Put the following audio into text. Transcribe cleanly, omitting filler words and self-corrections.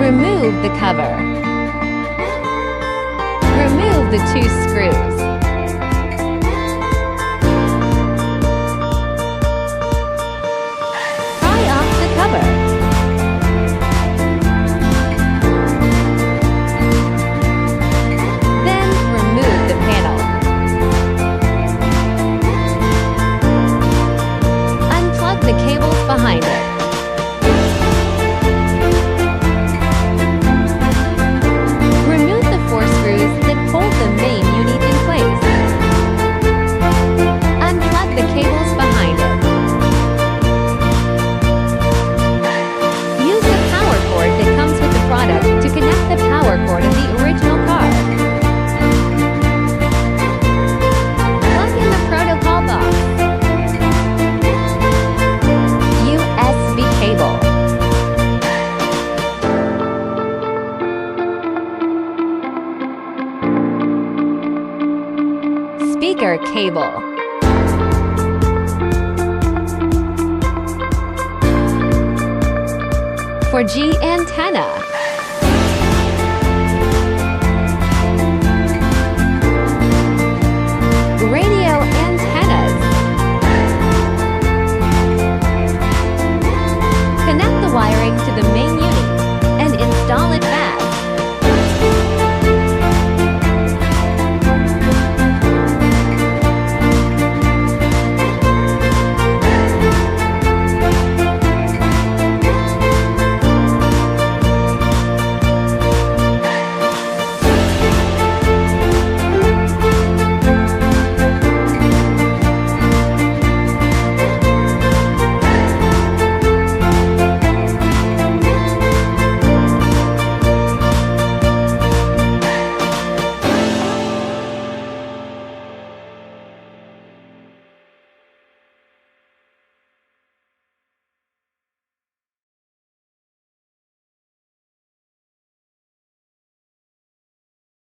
Remove the cover. Remove the 2 screws. Pry off the cover. Then remove the panel. Unplug the cables behind it. To connect the power cord of the original car. Plug in the protocol box. USB cable. Speaker cable. For G antenna.